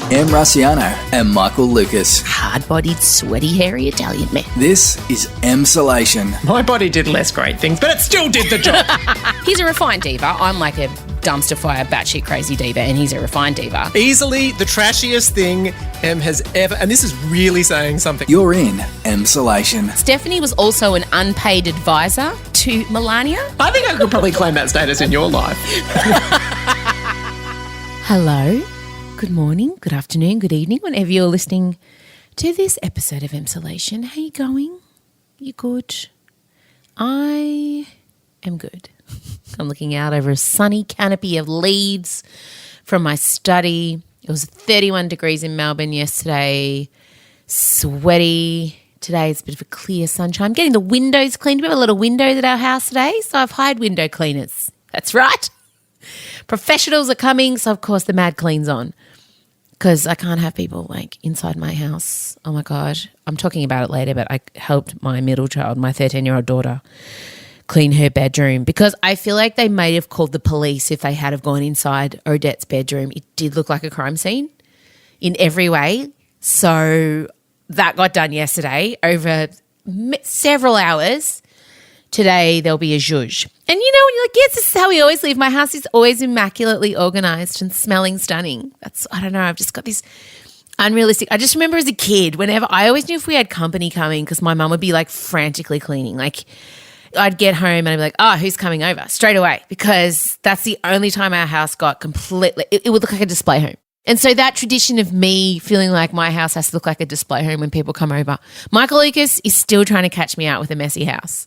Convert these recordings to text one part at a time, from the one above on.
Em Rusciano and Michael Lucas. Hard-bodied, sweaty, hairy Italian man. This is Emsolation. My body did less great things, but it still did the job. He's a refined diva. I'm like a dumpster fire, batshit crazy diva, and he's a refined diva. Easily the trashiest thing Em has ever, and this is really saying something. You're in Emsolation. Stephanie was also an unpaid advisor to Melania. I think I could probably claim that status in your life. Hello, good morning, good afternoon, good evening, whenever you're listening to this episode of Emsolation. How you going? You good? I am good. I'm looking out over a sunny canopy of leaves from my study. It was 31 degrees in Melbourne yesterday, sweaty. Today it's a bit of a clear sunshine. I'm getting the windows cleaned. We have a lot of windows at our house today, so I've hired window cleaners. That's right. Professionals are coming, so of course the mad clean's on because I can't have people like inside my house. Oh my God. I'm talking about it later, but I helped my middle child, my 13-year-old daughter, clean her bedroom because I feel like they may have called the police if they had have gone inside Odette's bedroom. It did look like a crime scene in every way. So that got done yesterday over several hours. Today there'll be a zhuzh. And you know, when you're like, yes, this is how we always live. My house is always immaculately organised and smelling stunning. I don't know, I've just got this unrealistic. I just remember as a kid, whenever I always knew if we had company coming because my mum would be like frantically cleaning. Like I'd get home and I'd be like, oh, who's coming over? Straight away, because that's the only time our house got completely, it would look like a display home. And so that tradition of me feeling like my house has to look like a display home when people come over. Michael Lucas is still trying to catch me out with a messy house.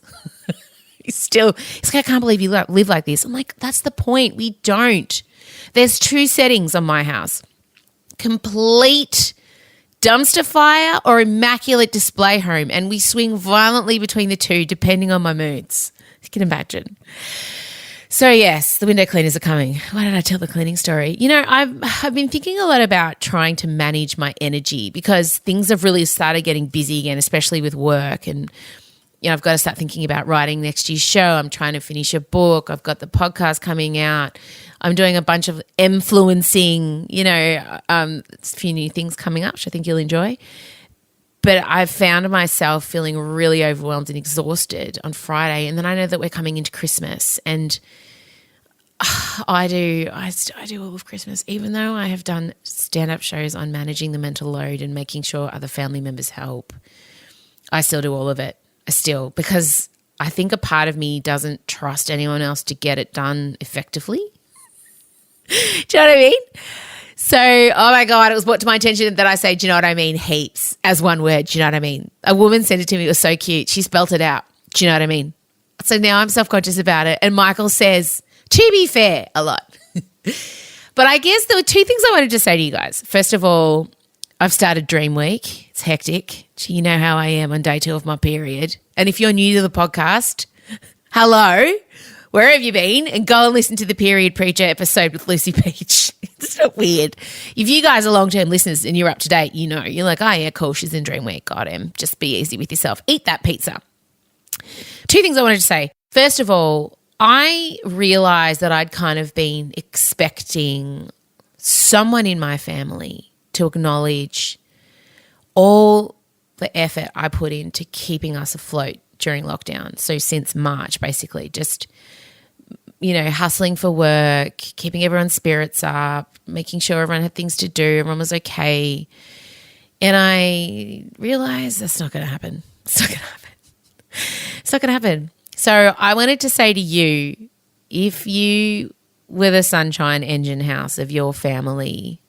He's like, I can't believe you live like this. I'm like, that's the point. We don't. There's two settings on my house. Complete dumpster fire or immaculate display home. And we swing violently between the two depending on my moods. You can imagine. So yes, the window cleaners are coming. Why did I tell the cleaning story? You know, I've been thinking a lot about trying to manage my energy because things have really started getting busy again, especially with work. And, you know, I've got to start thinking about writing next year's show. I'm trying to finish a book. I've got the podcast coming out. I'm doing a bunch of influencing, you know, a few new things coming up, which I think you'll enjoy. But I've found myself feeling really overwhelmed and exhausted on Friday. And then I know that we're coming into Christmas and I do all of Christmas, even though I have done stand-up shows on managing the mental load and making sure other family members help. I still do all of it. Because I think a part of me doesn't trust anyone else to get it done effectively. Do you know what I mean? So, oh my God, it was brought to my attention that I say, do you know what I mean, heaps, as one word, do you know what I mean? A woman sent it to me, it was so cute. She spelt it out, do you know what I mean? So now I'm self-conscious about it. And Michael says, to be fair, a lot. But I guess there were two things I wanted to say to you guys. First of all, I've started Dream Week. It's hectic. You know how I am on day 2 of my period. And if you're new to the podcast, hello, where have you been? And go and listen to the Period Preacher episode with Lucy Peach. It's not weird. If you guys are long-term listeners and you're up to date, you know, you're like, oh yeah, cool, she's in Dream Week. Got him. Just be easy with yourself. Eat that pizza. Two things I wanted to say. First of all, I realised that I'd kind of been expecting someone in my family to acknowledge all the effort I put into keeping us afloat during lockdown. So since March, basically, just, you know, hustling for work, keeping everyone's spirits up, making sure everyone had things to do, everyone was okay. And I realised that's not going to happen. It's not going to happen. It's not going to happen. So I wanted to say to you, if you were the sunshine engine house of your family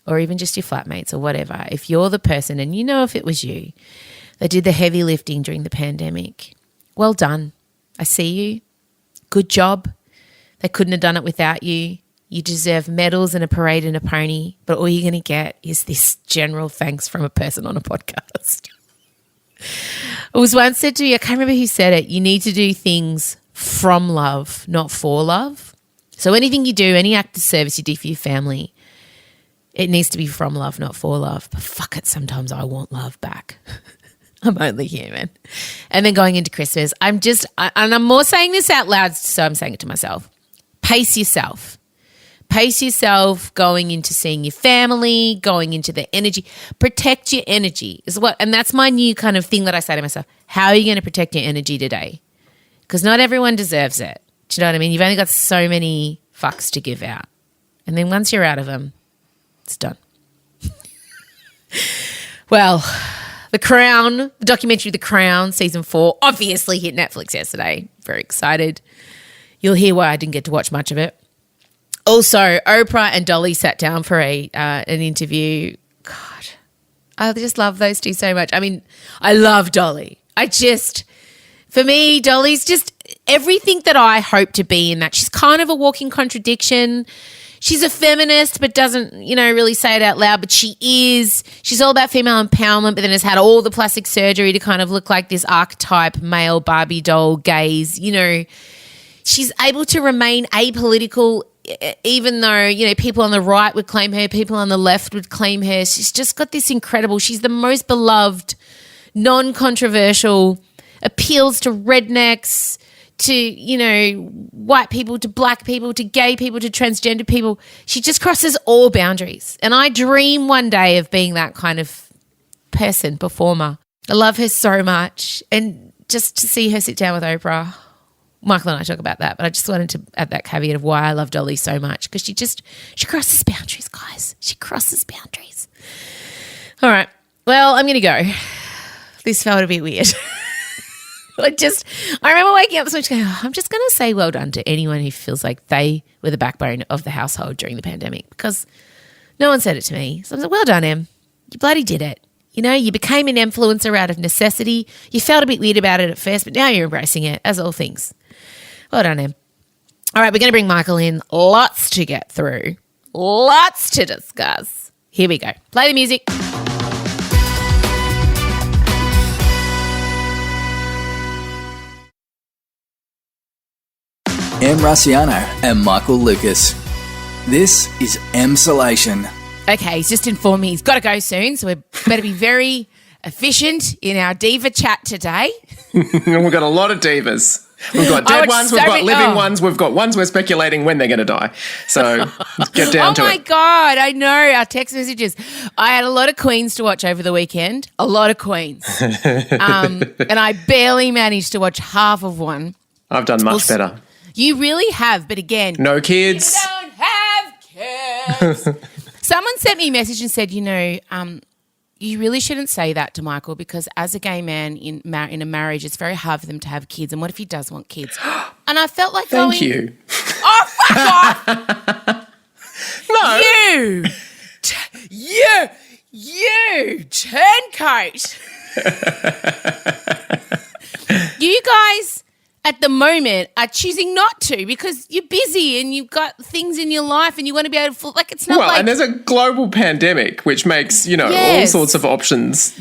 or even just your flatmates or whatever, if you're the person, and you know if it was you, that did the heavy lifting during the pandemic, well done. I see you. Good job. They couldn't have done it without you. You deserve medals and a parade and a pony, but all you're going to get is this general thanks from a person on a podcast. It was once said to me, I can't remember who said it, you need to do things from love, not for love. So anything you do, any act of service you do for your family, it needs to be from love, not for love. But fuck it, sometimes I want love back. I'm only human. And then going into Christmas, and I'm more saying this out loud, so I'm saying it to myself. Pace yourself. Pace yourself going into seeing your family, going into the energy. Protect your energy is what, and that's my new kind of thing that I say to myself. How are you going to protect your energy today? Because not everyone deserves it. Do you know what I mean? You've only got so many fucks to give out. And then once you're out of them, it's done. Well, The Crown, the documentary The Crown, season 4, obviously hit Netflix yesterday. Very excited. You'll hear why I didn't get to watch much of it. Also, Oprah and Dolly sat down for an interview. God, I just love those two so much. I mean, I love Dolly. For me, Dolly's just everything that I hope to be in that. She's kind of a walking contradiction. She's a feminist but doesn't, really say it out loud, but she is. She's all about female empowerment but then has had all the plastic surgery to kind of look like this archetype male Barbie doll gaze. She's able to remain apolitical even though, people on the right would claim her, people on the left would claim her. She's just got this incredible, she's the most beloved, non-controversial, appeals to rednecks, to, white people, to black people, to gay people, to transgender people. She just crosses all boundaries. And I dream one day of being that kind of person, performer. I love her so much. And just to see her sit down with Oprah, Michael and I talk about that, but I just wanted to add that caveat of why I love Dolly so much, because she crosses boundaries, guys. She crosses boundaries. All right. Well, I'm going to go. This felt a bit weird. I remember waking up this morning going, I'm just going to say well done to anyone who feels like they were the backbone of the household during the pandemic, because no one said it to me. So I was like, well done, Em. You bloody did it. You became an influencer out of necessity. You felt a bit weird about it at first, but now you're embracing it, as all things. Well done, Em. All right, we're going to bring Michael in. Lots to get through. Lots to discuss. Here we go. Play the music. Em Rusciano and Michael Lucas. This is Emsolation. Okay, he's just informed me he's got to go soon, so we better be very efficient in our diva chat today. We've got a lot of divas. We've got dead ones, we've got living ones, we've got ones we're speculating when they're going to die. So let's get down to it. Oh, my God, I know, our text messages. I had a lot of Queens to watch over the weekend, a lot of Queens. And I barely managed to watch half of one. I've done much better. You really have, but again. No kids. You don't have kids. Someone sent me a message and said, you really shouldn't say that to Michael, because as a gay man in a marriage, it's very hard for them to have kids. And what if he does want kids? And I felt like Thank you. Oh, fuck off. No. You turncoat. You guys at the moment are choosing not to because you're busy and you've got things in your life and you want to be able to, it's not and there's a global pandemic which makes, all sorts of options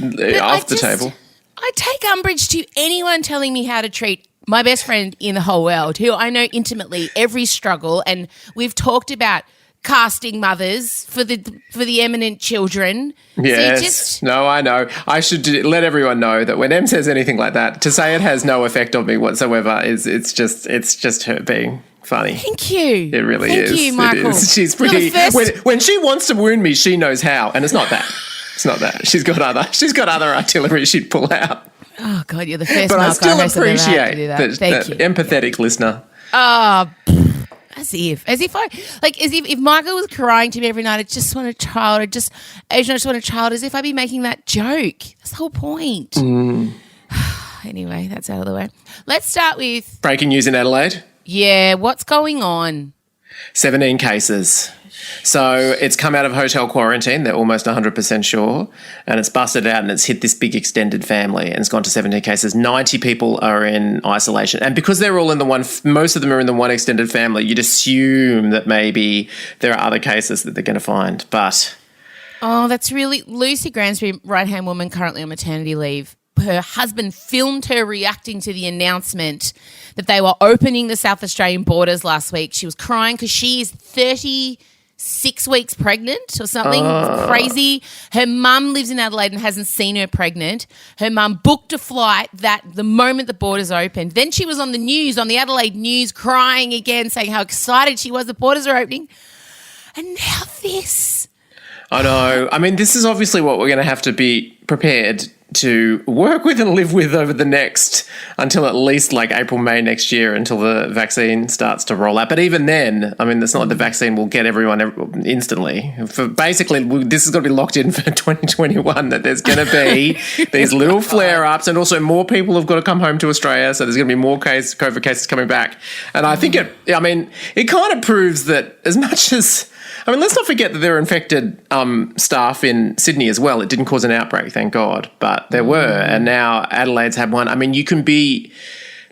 off the table. I take umbrage to anyone telling me how to treat my best friend in the whole world, who I know intimately every struggle, and we've talked about casting mothers for the eminent children. Yes. No, I know. I should let everyone know that when Em says anything like that, to say it has no effect on me whatsoever it's just her being funny. Thank you. It really is. Thank you, Michael. It is. She's pretty. When she wants to wound me, she knows how, and it's not that. It's not that. She's got other artillery she'd pull out. Oh God, you're the first. But I still appreciate that empathetic listener. Oh. As if Michael was crying to me every night, I just want a child. I just want a child. As if I'd be making that joke. That's the whole point. Anyway, that's out of the way. Let's start with breaking news in Adelaide. Yeah, what's going on? 17 cases. So it's come out of hotel quarantine. They're almost 100% sure. And it's busted out and it's hit this big extended family and it's gone to 17 cases. 90 people are in isolation. And because they're all in most of them are in the one extended family, you'd assume that maybe there are other cases that they're going to find. But... Oh, that's really... Lucy Gransby, right-hand woman, currently on maternity leave. Her husband filmed her reacting to the announcement that they were opening the South Australian borders last week. She was crying because she is 36 weeks pregnant or something crazy. Her mum lives in Adelaide and hasn't seen her pregnant. Her mum booked a flight that the moment the borders opened. Then she was on the news, on the Adelaide news, crying again, saying how excited she was the borders are opening. And now this. I know. I mean, this is obviously what we're going to have to be prepared to work with and live with over the next, until at least like April, May next year, until the vaccine starts to roll out. But even then, I mean, it's not like the vaccine will get everyone instantly. For basically, this is going to be locked in for 2021, that there's going to be these little flare-ups, and also more people have got to come home to Australia, so there's going to be more COVID cases coming back. And I think it kind of proves that as much as, I mean, let's not forget that there are infected staff in Sydney as well. It didn't cause an outbreak, thank God, but there were. And now Adelaide's had one. I mean, you can be,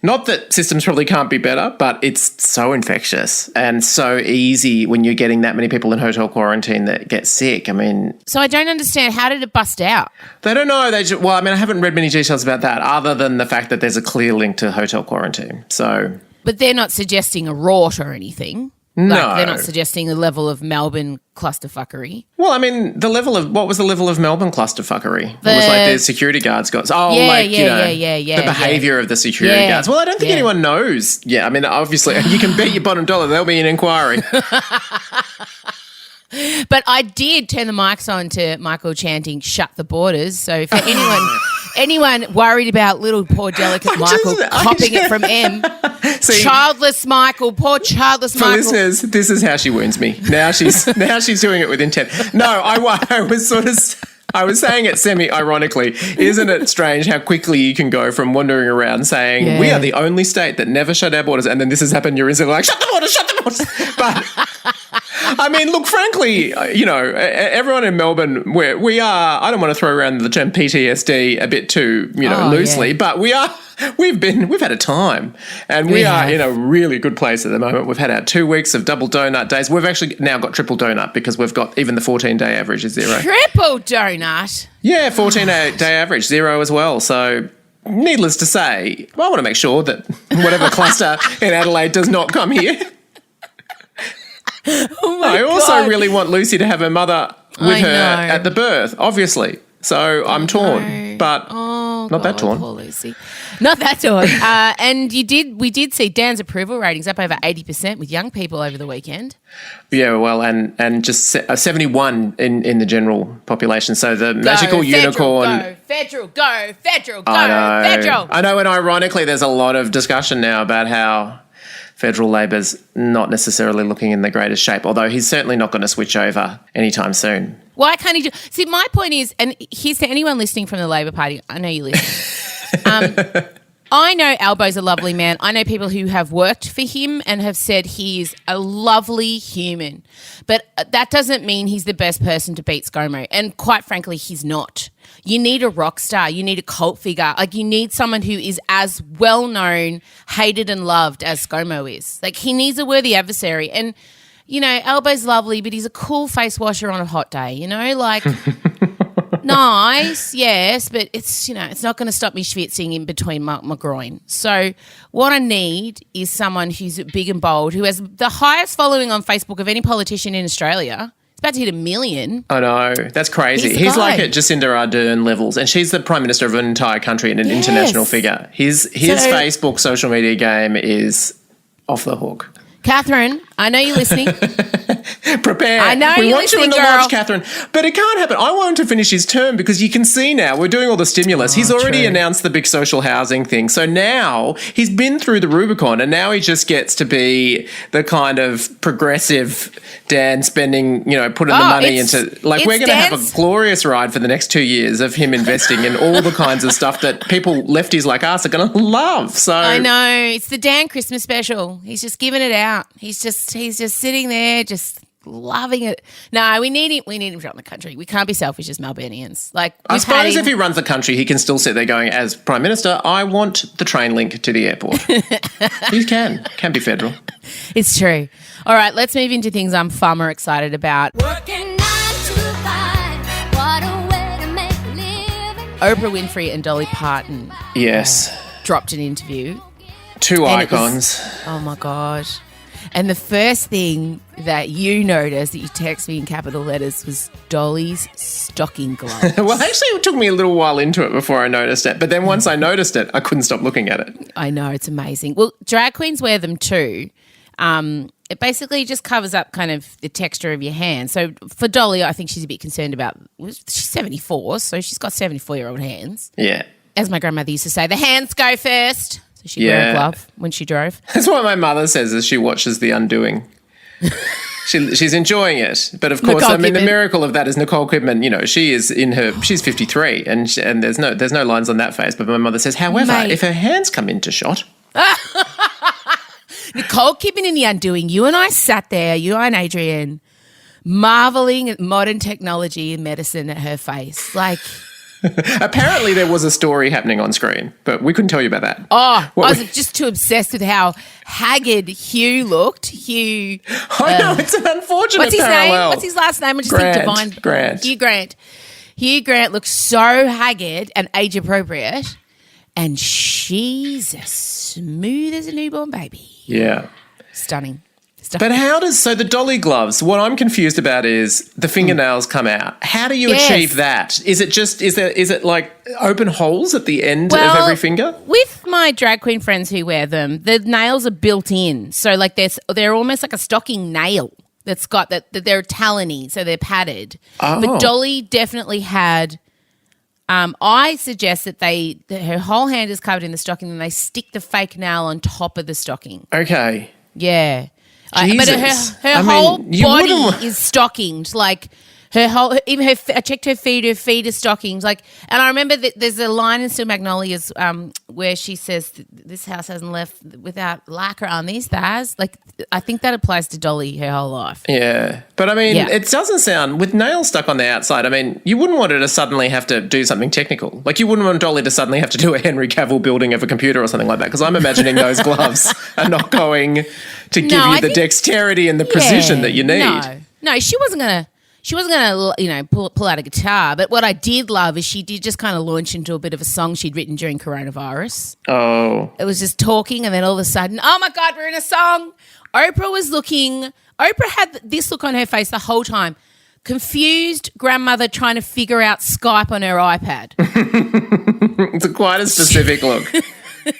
not that systems probably can't be better, but it's so infectious and so easy when you're getting that many people in hotel quarantine that get sick. I mean... So I don't understand. How did it bust out? They don't know. I haven't read many details about that, other than the fact that there's a clear link to hotel quarantine. So... But they're not suggesting a rort or anything. No. Like, they're not suggesting the level of Melbourne clusterfuckery. Well, I mean, what was the level of Melbourne clusterfuckery? It was like the security guards got... the behaviour of the security guards. Well, I don't think anyone knows. Yeah, I mean, obviously, you can bet your bottom dollar there'll be an inquiry. But I did turn the mics on to Michael chanting, "Shut the borders." So for anyone worried about little poor delicate Michael copying it from M, childless Michael, poor childless Michael. For listeners, this is how she wounds me. Now she's doing it with intent. No, I was saying it semi-ironically. Isn't it strange how quickly you can go from wandering around saying, we are the only state that never shut our borders, and then this has happened, you're instantly like, shut the borders. But, I mean, look, frankly, everyone in Melbourne, we are, I don't want to throw around the term PTSD a bit too, loosely, but we've had a time, and we are in a really good place at the moment. We've had our 2 weeks of double donut days. We've actually now got triple donut because we've got even the 14-day average is 0. Triple donut? Yeah, 14-day average, 0 as well. So needless to say, I want to make sure that whatever cluster in Adelaide does not come here. I also really want Lucy to have her mother with her at the birth, obviously. So I'm torn, but not that torn. Poor Lucy. Not that torn. And we did see Dan's approval ratings up over 80% with young people over the weekend. Yeah, well, and just 71 in the general population. So the magical unicorn. Go federal. I know, and ironically, there's a lot of discussion now about how federal Labor's not necessarily looking in the greatest shape, although he's certainly not going to switch over anytime soon. Why can't he See, my point is, and here's to anyone listening from the Labor Party, I know you listen. I know Albo's a lovely man. I know people who have worked for him and have said he is a lovely human. But that doesn't mean he's the best person to beat ScoMo. And quite frankly, he's not. You need a rock star. You need a cult figure. Like, you need someone who is as well-known, hated and loved as ScoMo is. Like, he needs a worthy adversary. And, Albo's lovely, but he's a cool face washer on a hot day, like... Nice, yes, but it's not going to stop me schwitzing in between my groin. So what I need is someone who's big and bold, who has the highest following on Facebook of any politician in Australia. It's about to hit 1 million. I know, that's crazy. He's like at Jacinda Ardern levels, and she's the Prime Minister of an entire country and an international figure. His Facebook social media game is off the hook. Catherine, I know you're listening. Prepare. I know we you're want you in the lodge, Catherine. But it can't happen. I want him to finish his term because you can see now we're doing all the stimulus. He's already announced the big social housing thing. So now he's been through the Rubicon, and now he just gets to be the kind of progressive Dan spending, putting the money into... Like, we're going to have a glorious ride for the next 2 years of him investing in all the kinds of stuff that people, lefties like us, are going to love. So I know. It's the Dan Christmas special. He's just giving it out. He's just sitting there just loving it. No, we need him to run the country. We can't be selfish as Melburnians. Like, I suppose if he runs the country, he can still sit there going, as Prime Minister, I want the train link to the airport. He can be federal. It's true. All right, let's move into things I'm far more excited about. Working 9 to 5, what a way to make a living. Oprah Winfrey and Dolly Parton. Yes. Dropped an interview. Two icons. Oh, my God. And the first thing that you noticed, that you text me in capital letters, was Dolly's stocking gloves. Well, actually, it took me a little while into it before I noticed it. But then once I noticed it, I couldn't stop looking at it. I know, it's amazing. Well, drag queens wear them too. It basically just covers up kind of the texture of your hand. So for Dolly, I think she's a bit concerned about, she's 74, so she's got 74-year-old hands. Yeah. As my grandmother used to say, the hands go first. So she'd wear a glove when she drove. That's what my mother says as she watches The Undoing. She's enjoying it. But of course, Nicole I mean, the Kidman. miracle of that is Nicole Kidman, you know, she's 53 and there's no lines on that face. But my mother says, however, Mate. if her hands come into shot. Nicole Kidman in The Undoing, you and I sat there, you and Adrian, marvelling at modern technology and medicine at her face. Like, Apparently there was a story happening on screen, but we couldn't tell you about that. I was just too obsessed with how haggard Hugh looked. Hugh. I know, it's an unfortunate What's his parallel. name? What's his last name? I just Grant. think Divine. Grant. Hugh Grant. Hugh Grant looks so haggard and age appropriate, and she's as smooth as a newborn baby. Yeah. Stunning. But so the dolly gloves, what I'm confused about is the fingernails come out. How do you achieve that? Is it like open holes at the end of every finger? With my drag queen friends who wear them, the nails are built in. So like they're almost like a stocking nail that's got that they're talony, so they're padded. Oh. But Dolly definitely had I suggest that her whole hand is covered in the stocking and they stick the fake nail on top of the stocking. Okay. Yeah. But Jesus. her whole body is stockinged. Like even her, I checked her feet are stockinged. Like, and I remember that there's a line in Still Magnolias where she says, "This house hasn't left without lacquer on these thighs." Like, I think that applies to Dolly her whole life. Yeah. But I mean, it doesn't sound, with nails stuck on the outside, I mean, you wouldn't want her to suddenly have to do something technical. Like, you wouldn't want Dolly to suddenly have to do a Henry Cavill building of a computer or something like that, because I'm imagining those gloves are not going to give you the dexterity and the precision that you need. No, she wasn't gonna, pull out a guitar. But what I did love is she did just kind of launch into a bit of a song she'd written during coronavirus. Oh. It was just talking, and then all of a sudden, oh my God, we're in a song. Oprah had this look on her face the whole time. Confused grandmother trying to figure out Skype on her iPad. It's quite a specific look.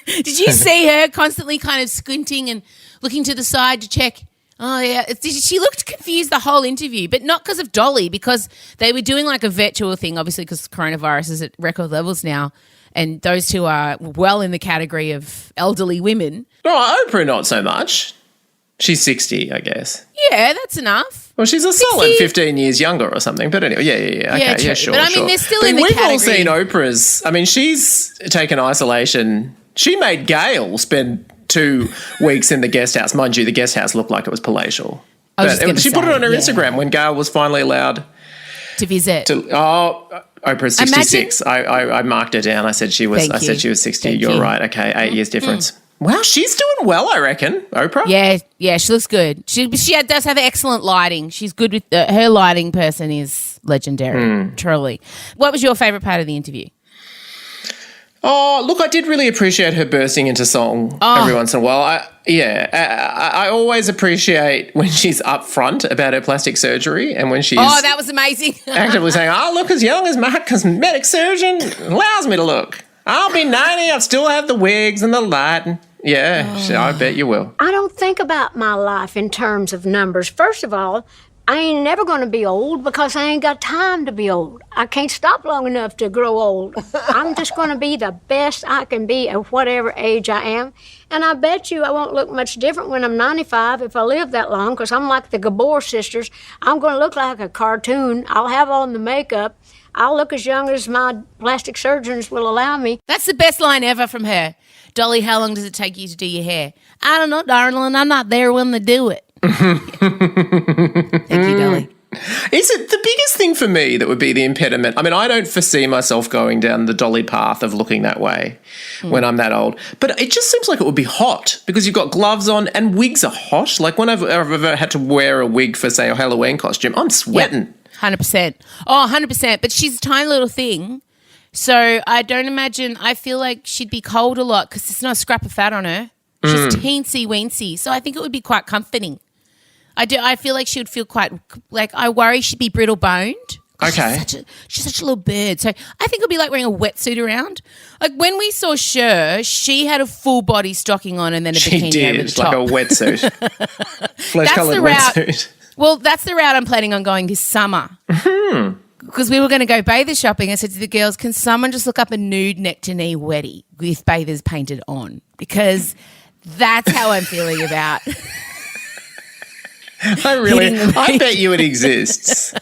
Did you see her constantly kind of squinting and looking to the side to check? Oh, yeah. She looked confused the whole interview, but not because of Dolly, because they were doing like a virtual thing, obviously because coronavirus is at record levels now, and those two are well in the category of elderly women. Oh, Oprah, not so much. She's 60, I guess. Yeah, that's enough. Well, she's a solid 15 years younger or something. But anyway, yeah. Okay, yeah, sure. But I mean, they're still in the we've category. all seen Oprah's. I mean, she's taken isolation. She made Gail spend 2 weeks in the guest house. Mind you, the guest house looked like it was palatial. She put it on her Instagram when Gail was finally allowed to visit. Oprah's 66. I marked her down. I said she was. Said she was 60. Thank You're you. right. Okay, 8 years difference. Wow, she's doing well, I reckon, Oprah. Yeah, she looks good. She does have excellent lighting. She's good with her lighting person is legendary, truly. What was your favourite part of the interview? Oh, look, I did really appreciate her bursting into song every once in a while. I always appreciate when she's upfront about her plastic surgery and when she's... Oh, that was amazing. actively saying, I look as young as my cosmetic surgeon allows me to look. I'll be 90, I'll still have the wigs and the lighting. Yeah, I bet you will. I don't think about my life in terms of numbers. First of all, I ain't never going to be old because I ain't got time to be old. I can't stop long enough to grow old. I'm just going to be the best I can be at whatever age I am. And I bet you I won't look much different when I'm 95 if I live that long, because I'm like the Gabor sisters. I'm going to look like a cartoon. I'll have on the makeup. I'll look as young as my plastic surgeons will allow me. That's the best line ever from her. Dolly, how long does it take you to do your hair? I don't know, darling. I'm not there when they do it. Thank you, Dolly. Is it the biggest thing for me that would be the impediment? I mean, I don't foresee myself going down the Dolly path of looking that way when I'm that old. But it just seems like it would be hot because you've got gloves on and wigs are hot. Like when I've ever had to wear a wig for, say, a Halloween costume, I'm sweating. Yep. 100%. Oh, 100%. But she's a tiny little thing. So I don't imagine, I feel like she'd be cold a lot because there's not a scrap of fat on her. She's teensy-weensy. So I think it would be quite comforting. I feel like she would feel quite, like I worry she'd be brittle-boned Okay. She's such a little bird. So I think it'll be like wearing a wetsuit around. Like when we saw Cher, she had a full body stocking on and then a bikini over the top. Like a wetsuit. Flesh-coloured wetsuit. Well, that's the route I'm planning on going this summer. Because we were going to go bather shopping. I said to the girls, can someone just look up a nude neck-to-knee weddy with bathers painted on? Because that's how I'm feeling about I bet you it exists.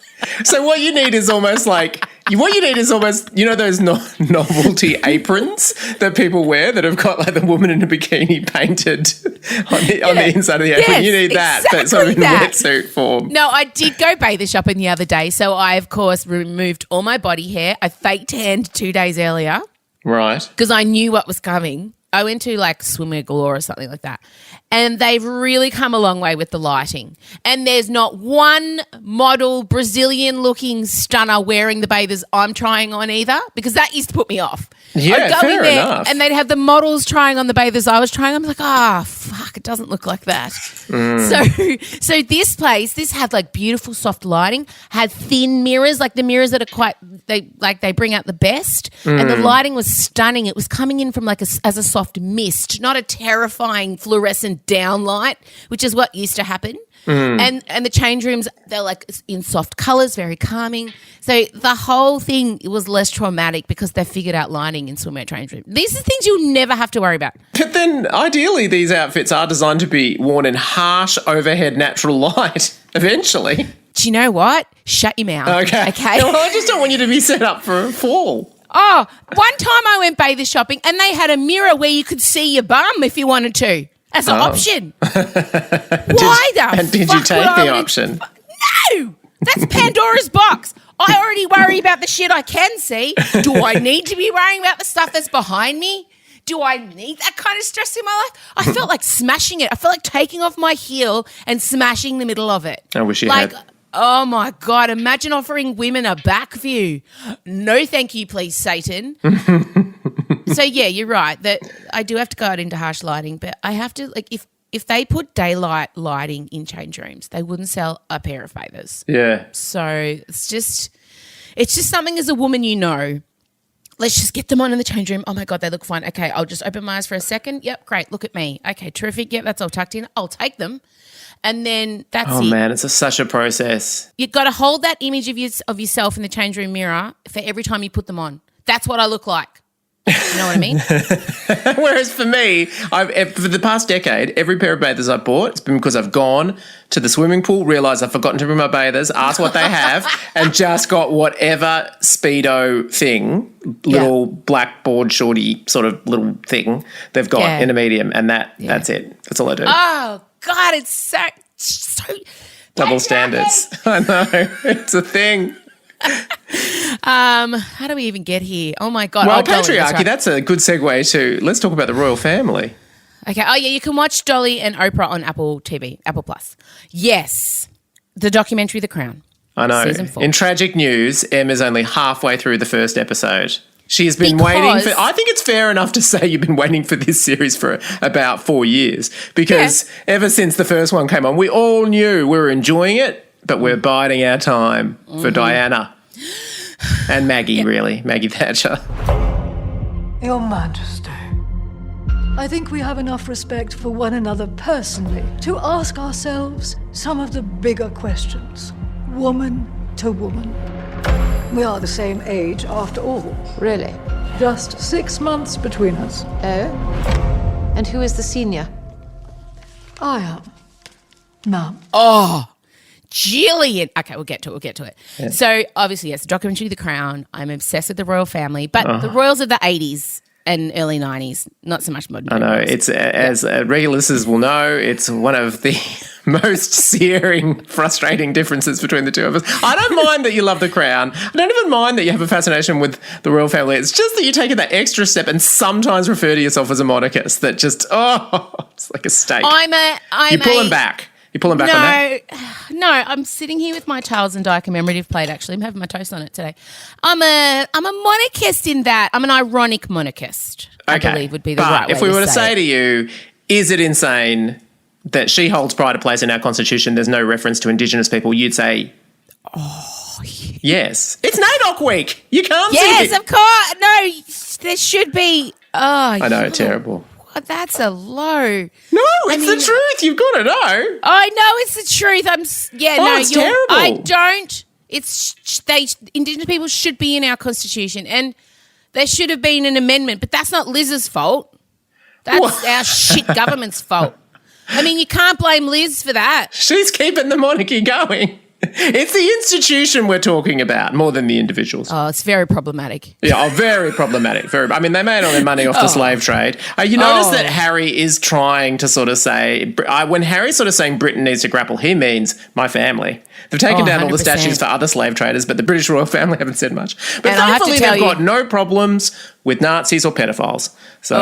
So what you need is almost those novelty aprons that people wear that have got like the woman in a bikini painted on the inside of the apron. Yes, You need that, exactly but sort of in that. wetsuit form. No, I did go bather shopping the other day. So I, of course, removed all my body hair. I fake tanned 2 days earlier. Right. Because I knew what was coming. I went to like Swimwear Galore or something like that. And they've really come a long way with the lighting. And there's not one model Brazilian-looking stunner wearing the bathers I'm trying on either, because that used to put me off. Yeah, I'd go fair in there enough. and they'd have the models trying on the bathers I was trying. I'm like, fuck, it doesn't look like that. So this place, this had like beautiful soft lighting, had thin mirrors, like the mirrors that are they bring out the best. And the lighting was stunning. It was coming in from like as a soft mist, not a terrifying fluorescent downlight, which is what used to happen. And the change rooms, they're like in soft colours, very calming. So the whole thing was less traumatic because they figured out lighting in swimwear change room. These are things you'll never have to worry about. But then ideally these outfits are designed to be worn in harsh overhead natural light eventually. Do you know what? Shut your mouth. Okay. Well, I just don't want you to be set up for a fall. Oh, one time I went bather shopping and they had a mirror where you could see your bum if you wanted to as an option. Why the And did you take the option? No, that's Pandora's box. I already worry about the shit I can see. Do I need to be worrying about the stuff that's behind me? Do I need that kind of stress in my life? I felt like smashing it. I felt like taking off my heel and smashing the middle of it. I wish you had. Oh, my God. Imagine offering women a back view. No, thank you, please, Satan. So, yeah, you're right that I do have to go out into harsh lighting, but I have to, like, if they put daylight lighting in change rooms, they wouldn't sell a pair of bathers. Yeah. So it's just something as a woman, you know. Let's just get them on in the change room. Oh, my God, they look fine. Okay, I'll just open my eyes for a second. Yep, great. Look at me. Okay, terrific. Yep, that's all tucked in. I'll take them. And then that's it. Oh, man, it's such a process. You've got to hold that image of yourself in the change room mirror for every time you put them on. That's what I look like. You know what I mean? Whereas for me, for the past decade, every pair of bathers I've bought, it's been because I've gone to the swimming pool, realised I've forgotten to bring my bathers, asked what they have, and just got whatever Speedo thing, little blackboard shorty sort of little thing they've got in a medium, and that's it. That's all I do. Oh, God, it's so Double standards. I know. It's a thing. How do we even get here? Oh, my God. Well, Dolly, patriarchy, that's a good segue to, let's talk about the royal family. Okay. Oh, yeah, you can watch Dolly and Oprah on Apple TV, Apple Plus. Yes, the documentary The Crown. I know. Season 4. In tragic news, Emma's only halfway through the first episode. She has been waiting for, I think it's fair enough to say you've been waiting for this series for about 4 years, because ever since the first one came on, we all knew we were enjoying it, but we're biding our time for Diana and Maggie, really, Maggie Thatcher. Your Majesty, I think we have enough respect for one another personally to ask ourselves some of the bigger questions, woman to woman. We are the same age after all. Really? Just 6 months between us. Oh? And who is the senior? I am. Ma'am. Oh, Jillian. Okay, we'll get to it. Yeah. So, obviously, yes, the documentary The Crown. I'm obsessed with the royal family, but the royals of the 80s and early 90s, not so much modern. I know. It's, as regular listeners will know, it's one of the most searing, frustrating differences between the two of us. I don't mind that you love the Crown. I don't even mind that you have a fascination with the royal family. It's just that you take it that extra step and sometimes refer to yourself as a monarchist that just, it's like a stake. You pull him back. You pulling back on that? No, I'm sitting here with my Charles and Di commemorative plate, actually. I'm having my toast on it today. I'm a monarchist in that. I'm an ironic monarchist, I believe would be the right way to say it. If we were to say to you, is it insane that she holds pride of place in our constitution, there's no reference to Indigenous people, you'd say, Yes. It's NAIDOC week. You can't see Yes, it. of course. No, there should be. Oh, I know, terrible. That's a low. No, it's the truth. You've got to know. I know it's the truth. It's terrible. I don't. Indigenous people should be in our constitution, and there should have been an amendment. But that's not Liz's fault. That's our shit government's fault. I mean, you can't blame Liz for that. She's keeping the monarchy going. It's the institution we're talking about more than the individuals. Oh, it's very problematic. Yeah, very problematic. I mean, they made all their money off the slave trade. You notice that Harry is trying to sort of say, when Harry's sort of saying Britain needs to grapple, he means my family. They've taken down all the 100%. statues for other slave traders, but the British royal family haven't said much. But And I have to thankfully, tell they've you- got no problems with Nazis or pedophiles. So,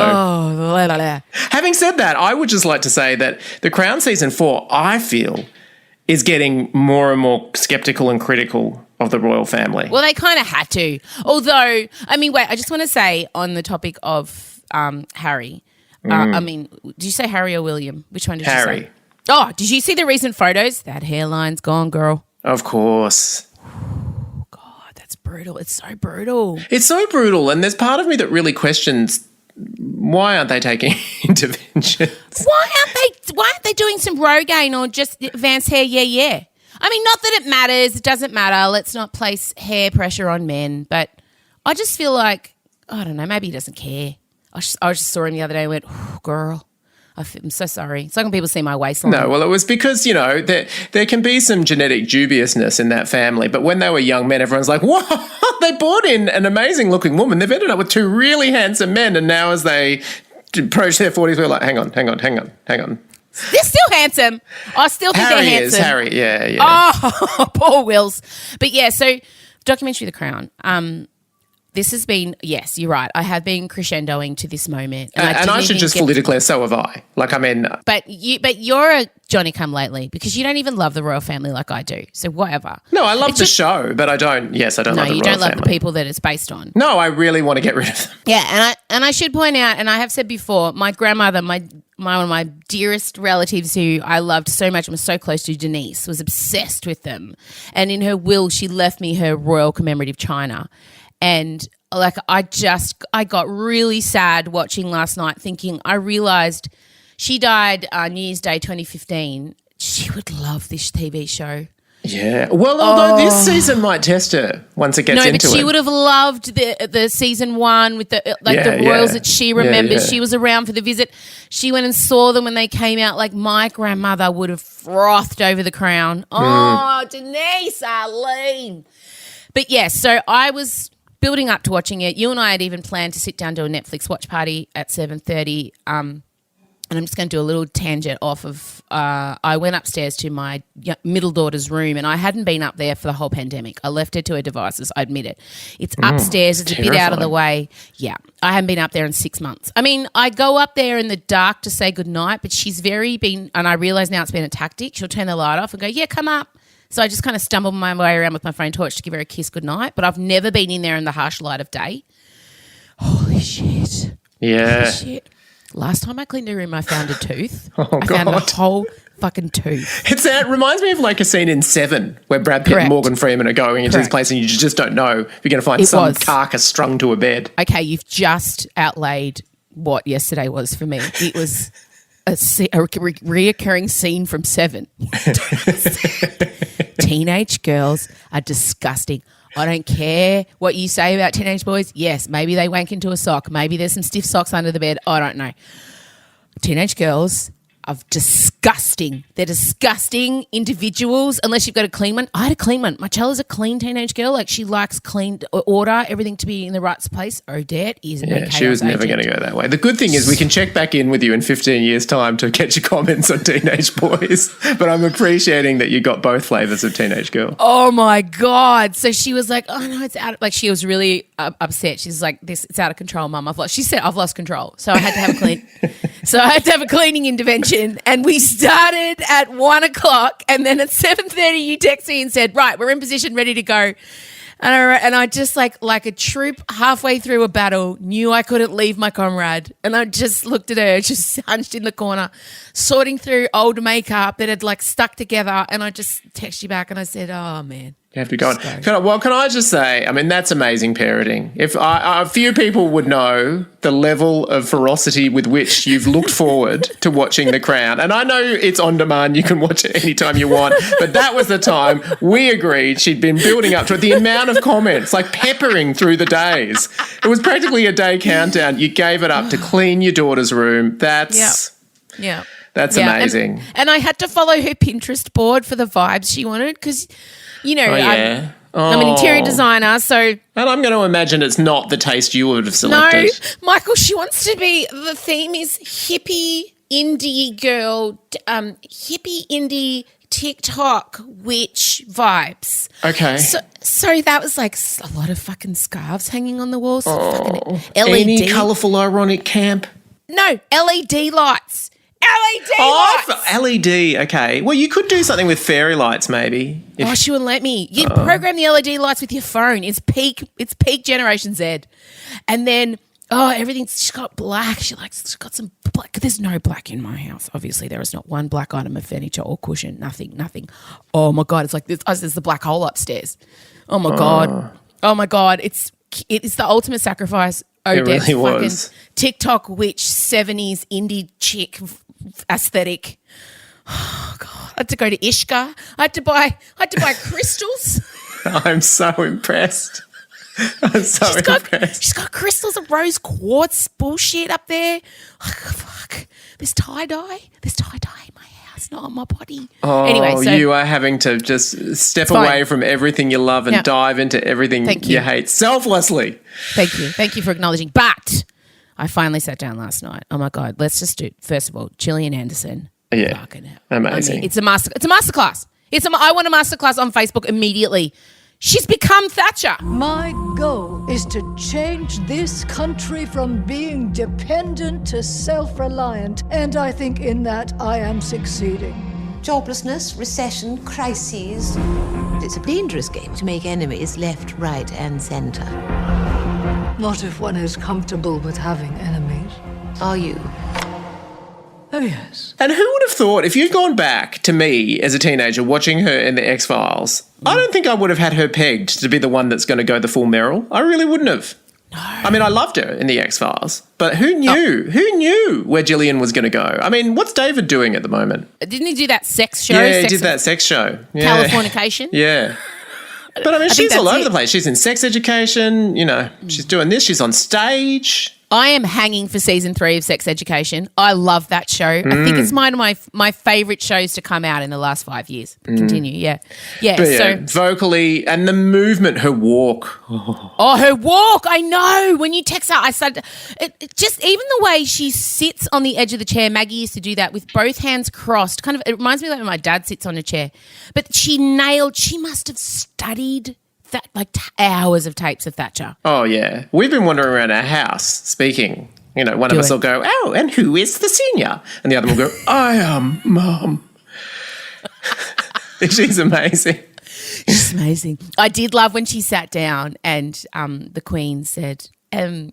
having said that, I would just like to say that The Crown Season 4, I feel, is getting more and more sceptical and critical of the royal family. Well, they kind of had to. Although, I mean, wait, I just want to say on the topic of Harry. I mean, did you say Harry or William? Which one did you say? Oh, did you see the recent photos? That hairline's gone, girl. Of course. God, that's brutal. It's so brutal. It's so brutal, and there's part of me that really questions why aren't they taking interventions? Why aren't they doing some Rogaine or just advanced hair? Yeah. I mean, not that it matters. It doesn't matter. Let's not place hair pressure on men. But I just feel like, I don't know, maybe he doesn't care. I just saw him the other day and went, oh, girl, I'm so sorry. It's like when people see my waistline. No, well, it was because, there can be some genetic dubiousness in that family. But when they were young men, everyone's like, what? They brought in an amazing-looking woman. They've ended up with two really handsome men. And now as they approach their 40s, we're like, hang on. They're still handsome. I still think they're handsome. Harry, yeah. Oh, poor Wills. But yeah, so documentary The Crown. This has been, yes, you're right. I have been crescendoing to this moment. And I should just fully declare, so have I. But you're a Johnny come lately because you don't even love the royal family like I do. So whatever. No, I love the show, but I don't love the royal family. No, you don't love the people that it's based on. No, I really want to get rid of them. Yeah, and I should point out, and I have said before, my grandmother, one of my dearest relatives who I loved so much and was so close to, Denise, was obsessed with them. And in her will, she left me her royal commemorative china. And I got really sad watching last night thinking, I realised she died New Year's Day 2015. She would love this TV show. Yeah. Well, although this season might test her once it gets into it. No, but she would have loved the season one with the royals that she remembers. Yeah. She was around for the visit. She went and saw them when they came out. Like my grandmother would have frothed over The Crown. Oh, Denise, Arlene. But yes, so I was building up to watching it. You and I had even planned to sit down to a Netflix watch party at 7:30. And I'm just going to do a little tangent off of I went upstairs to my middle daughter's room and I hadn't been up there for the whole pandemic. I left her to her devices, I admit it. It's upstairs. It's a bit out of the way. Yeah, I haven't been up there in 6 months. I mean, I go up there in the dark to say goodnight, but she's and I realise now it's been a tactic. She'll turn the light off and go, yeah, come up. So I just kind of stumble my way around with my phone torch to give her a kiss goodnight. But I've never been in there in the harsh light of day. Holy shit. Yeah. Holy shit. Last time I cleaned her room, I found a tooth. Oh, I found the whole fucking tooth. It reminds me of like a scene in Seven where Brad Pitt and Morgan Freeman are going into this place and you just don't know if you're going to find some carcass strung to a bed. Okay, you've just outlaid what yesterday was for me. It was a reoccurring scene from Seven. Teenage girls are disgusting. I don't care what you say about teenage boys. Yes, maybe they wank into a sock. Maybe there's some stiff socks under the bed. I don't know. Teenage girls are disgusting. They're disgusting individuals unless you've got a clean one. I had a clean one. My Chella's a clean teenage girl. Like she likes clean order, everything to be in the right place. Odette is an chaos she was never going to go that way. The good thing is we can check back in with you in 15 years' time to get your comments on teenage boys. But I'm appreciating that you got both flavours of teenage girl. Oh my God. So she was like, oh no, it's out. Like she was really upset. She's like, it's out of control, Mum. She said, I've lost control. So I had to have a clean. So I had to have a cleaning intervention. And we started at 1 o'clock. And then at 7:30, you text me and said, right, we're in position, ready to go. And I just like a troop halfway through a battle knew I couldn't leave my comrade. And I just looked at her, just hunched in the corner, sorting through old makeup that had like stuck together. And I just texted you back and I said, oh man. You have to go on. Can I just say, I mean, that's amazing parenting. If a few people would know the level of ferocity with which you've looked forward to watching The Crown. And I know it's on demand. You can watch it anytime you want. But that was the time we agreed she'd been building up to it. The amount of comments, like peppering through the days. It was practically a day countdown. You gave it up to clean your daughter's room. That's amazing. And I had to follow her Pinterest board for the vibes she wanted because, you know, I'm an interior designer, so... And I'm going to imagine it's not the taste you would have selected. No, Michael, she wants to be... The theme is hippie indie girl, hippie indie TikTok witch vibes. Okay. So that was like a lot of fucking scarves hanging on the walls. Fucking LED. Any colourful, ironic camp? No, LED lights. LED lights. LED, okay. Well, you could do something with fairy lights maybe. She wouldn't let me. You program the LED lights with your phone. It's peak Generation Z. And then, she's got black. She's got some black. There's no black in my house. Obviously, there is not one black item of furniture or cushion. Nothing. Oh, my God. It's like there's the black hole upstairs. Oh, my God. Oh, my God. It's the ultimate sacrifice. Odette, it really was. TikTok witch, 70s indie chick aesthetic. Oh, God. I had to go to Ishka. I had to buy crystals. I'm so impressed. She's got crystals of rose quartz bullshit up there. Oh, fuck. There's tie-dye in my house, not on my body. Oh, anyway, so you are having to just step away from everything you love and dive into everything you hate selflessly. Thank you for acknowledging. But I finally sat down last night. Oh, my God. Let's just do, first of all, Gillian Anderson. Yeah, amazing. I mean, it's a masterclass. I want a masterclass on Facebook immediately. She's become Thatcher. My goal is to change this country from being dependent to self-reliant, and I think in that I am succeeding. Joblessness, recession, crises. It's a dangerous game to make enemies left, right, and centre. Not if one is comfortable with having enemies. Are you? Oh, yes. And who would have thought, if you'd gone back to me as a teenager watching her in the X-Files, I don't think I would have had her pegged to be the one that's going to go the full Meryl. I really wouldn't have. No. I mean, I loved her in the X-Files, but who knew? Who knew where Gillian was going to go? I mean, what's David doing at the moment? Didn't he do that sex show? Yeah, he did that sex show. Yeah. Californication? Yeah. But I mean, she's all over the place. She's in sex education, you know, she's doing this, she's on stage. I am hanging for season 3 of Sex Education. I love that show. I think it's one of my favourite shows to come out in the last 5 years. Continue, yeah. So vocally and the movement, her walk. Oh, her walk! I know. When you text her, I started. Just even the way she sits on the edge of the chair. Maggie used to do that with both hands crossed. Kind of, it reminds me of when my dad sits on a chair. But she must have studied that, like hours of tapes of Thatcher. Oh, yeah. We've been wandering around our house speaking. You know, one of us will go, oh, and who is the senior? And the other will go, I am Mum. She's amazing. She's amazing. I did love when she sat down and the Queen said, I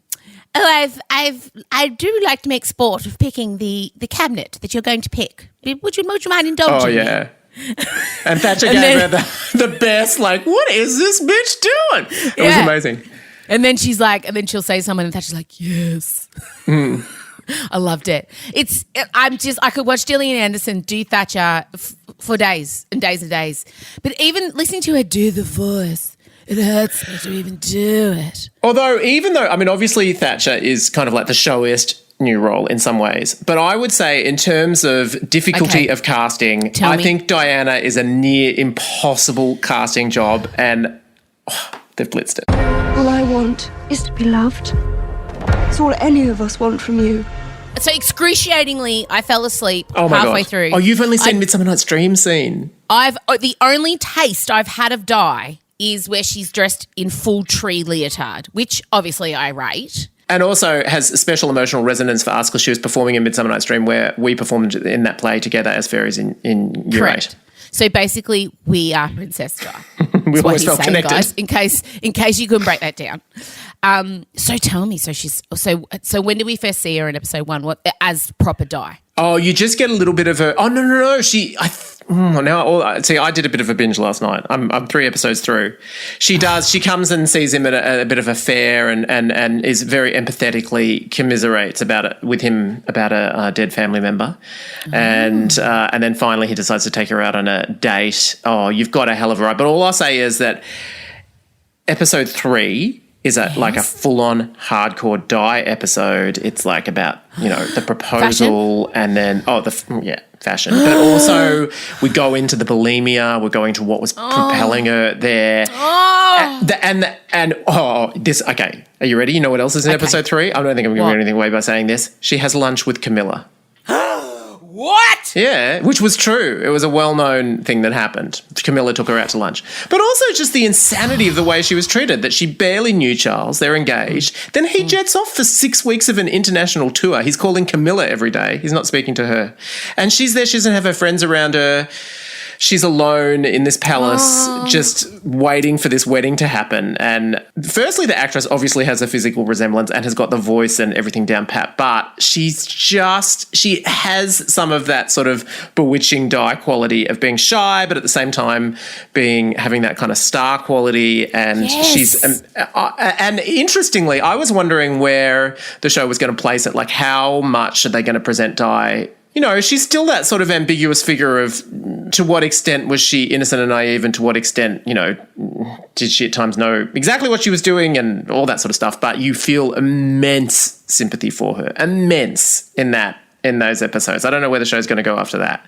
do like to make sport of picking the cabinet that you're going to pick. Would you mind indulging me? Oh, yeah. And Thatcher gave her the best, like, what is this bitch doing? It was amazing. And then she'll say something and Thatcher's like, yes. I loved it. I could watch Gillian Anderson do Thatcher for days and days and days. But even listening to her do the voice, it hurts me to even do it. Although, I mean, obviously Thatcher is kind of like the showiest new role in some ways, but I would say in terms of difficulty of casting, I think Diana is a near impossible casting job, and they've blitzed it. All I want is to be loved. It's all any of us want from you. So excruciatingly, I fell asleep halfway God. Through. Oh, you've only seen Midsummer Night's Dream scene. The only taste I've had of Di is where she's dressed in full tree leotard, which obviously I rate. And also has a special emotional resonance for us because she was performing in Midsummer Night's Dream, where we performed in that play together as fairies in year 8. So basically, we are Princess Di. We always felt connected, guys. In case you couldn't break that down. So tell me, so when did we first see her in episode 1? What as proper Di? Oh, you just get a little bit of her. Oh no! Now, see, I did a bit of a binge last night. I'm 3 episodes through. She comes and sees him at a bit of a fair and is very empathetically commiserates with him about a dead family member. And then finally he decides to take her out on a date. Oh, you've got a hell of a ride. But all I'll say is that episode 3 is like a full-on hardcore die episode. It's like about, the proposal and then, fashion. But also we go into the bulimia. We're going to what was propelling her there. Okay, are you ready? You know what else is in episode 3? I don't think I'm giving anything away by saying this. She has lunch with Camilla. What? Yeah, which was true. It was a well-known thing that happened. Camilla took her out to lunch. But also just the insanity of the way she was treated, that she barely knew Charles. They're engaged. Then he jets off for 6 weeks of an international tour. He's calling Camilla every day. He's not speaking to her. And she's there. She doesn't have her friends around her. She's alone in this palace just waiting for this wedding to happen. And firstly, the actress obviously has a physical resemblance and has got the voice and everything down pat, but she has some of that sort of bewitching Di quality of being shy, but at the same time having that kind of star quality. And and interestingly, I was wondering where the show was going to place it. Like, how much are they going to present Di? She's still that sort of ambiguous figure of to what extent was she innocent and naive and to what extent, did she at times know exactly what she was doing and all that sort of stuff. But you feel immense sympathy for her, immense in those episodes. I don't know where the show's going to go after that.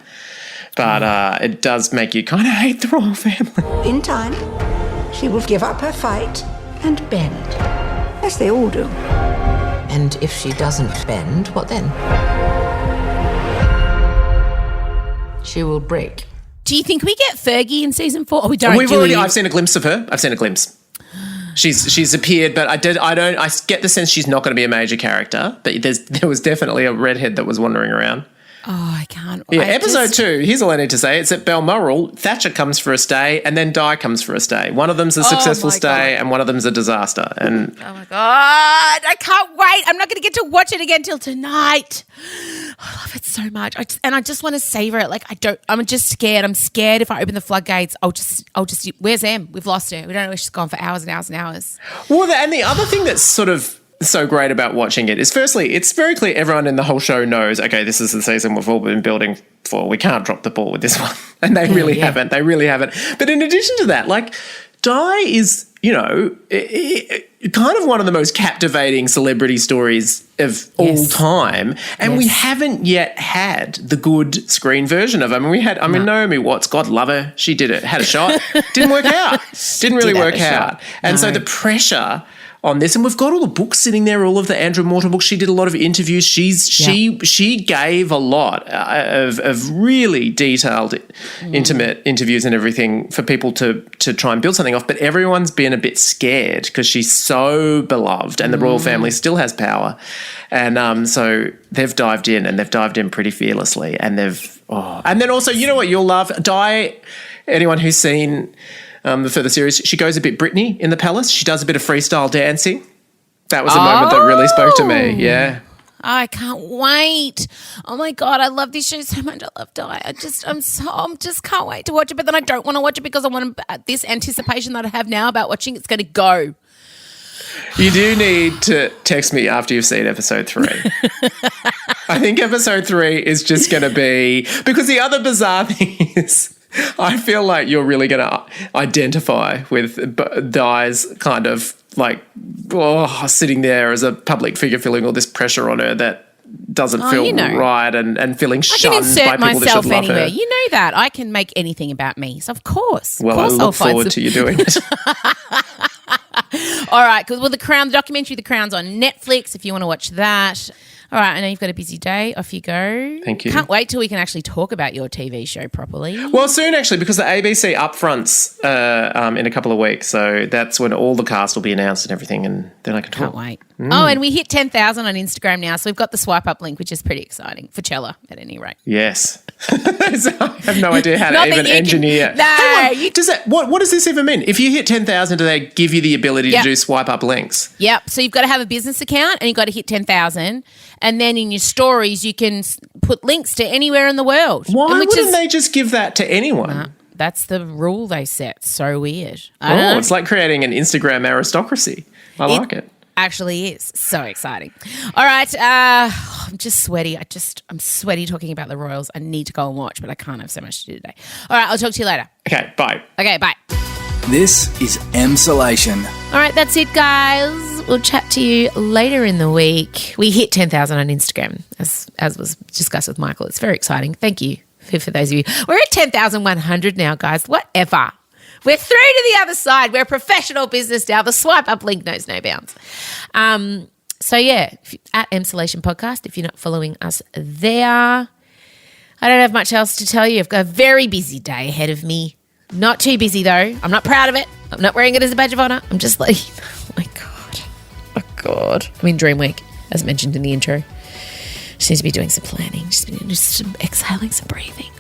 But it does make you kind of hate the royal family. In time, she will give up her fight and bend, as they all do. And if she doesn't bend, what then? She will break. Do you think we get Fergie in season 4? Or we don't? I've seen a glimpse of her. I've seen a glimpse. She's appeared, but I get the sense she's not going to be a major character. But there was definitely a redhead that was wandering around. Oh, I can't. Yeah, episode 2, here's all I need to say. It's at Balmoral. Thatcher comes for a stay and then Di comes for a stay. One of them's a successful stay and one of them's a disaster. And oh, my God. I can't wait. I'm not going to get to watch it again till tonight. I love it so much. I just want to savor it. Like, I'm just scared. I'm scared if I open the floodgates, I'll just, where's Em? We've lost her. We don't know where she's gone for hours and hours and hours. Well, and the other thing that's sort of so great about watching it is, firstly, it's very clear everyone in the whole show knows, okay, this is the season we've all been building for. We can't drop the ball with this one. And they really haven't. They really haven't. But in addition to that, like, Di is, kind of one of the most captivating celebrity stories of all time. And we haven't yet had the good screen version of her. I mean, Naomi Watts, God love her. She did it, had a shot. Didn't work out. Didn't really work out. And so the pressure on this, and we've got all the books sitting there, all of the Andrew Morton books. She did a lot of interviews. She gave a lot of really detailed, intimate interviews and everything for people to try and build something off. But everyone's been a bit scared because she's so beloved, and the royal family still has power, and so they've dived in, and they've dived in pretty fearlessly, and and then also, you know what you'll love, Di. Anyone who's seen the further series, she goes a bit Britney in the palace. She does a bit of freestyle dancing. That was a moment that really spoke to me. Yeah. I can't wait. Oh my God, I love this show so much. I love Di. I just can't wait to watch it, but then I don't want to watch it because I want this anticipation that I have now about watching it's going to go. You do need to text me after you've seen episode 3. I think episode 3 is just going to be, because the other bizarre thing is, I feel like you're really going to identify with Di's kind of like, sitting there as a public figure, feeling all this pressure on her that doesn't feel right, and feeling shunned by people that should love her. You know that. I can make anything about me. So, of course. Well, I look forward to you doing it. All right. Well, The Crown, the documentary The Crown's on Netflix if you want to watch that. All right, I know you've got a busy day. Off you go. Thank you. Can't wait till we can actually talk about your TV show properly. Well, soon actually, because the ABC upfronts in a couple of weeks, so that's when all the cast will be announced and everything, and then I can talk. Can't wait. Oh, and we hit 10,000 on Instagram now, so we've got the swipe up link, which is pretty exciting for Chella at any rate. Yes. So I have no idea how to even engineer. What does this even mean? If you hit 10,000, do they give you the ability to do swipe up links? Yep. So you've got to have a business account and you've got to hit 10,000. and then in your stories you can put links to anywhere in the world. Why wouldn't they just give that to anyone? That's the rule they set. So weird. I don't know. It's like creating an Instagram aristocracy. I like it. Actually is. So exciting. All right. I'm just sweaty. I'm sweaty talking about the Royals. I need to go and watch, but I can't have so much to do today. All right. I'll talk to you later. Okay, bye. Okay, bye. This is Emsolation. All right, that's it, guys. We'll chat to you later in the week. We hit 10,000 on Instagram, as was discussed with Michael. It's very exciting. Thank you for those of you. We're at 10,100 now, guys. Whatever. We're through to the other side. We're a professional business now. The swipe up link knows no bounds. So, yeah, at Emsolation Podcast, if you're not following us there. I don't have much else to tell you. I've got a very busy day ahead of me. Not too busy, though. I'm not proud of it. I'm not wearing it as a badge of honour. I'm just like, oh, my God. Oh, God. I'm in Dream Week, as mentioned in the intro. Just need to be doing some planning. Just some exhaling, some breathing.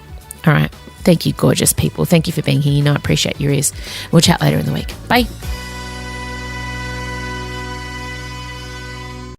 All right. Thank you, gorgeous people. Thank you for being here. You know I appreciate your ears. We'll chat later in the week. Bye.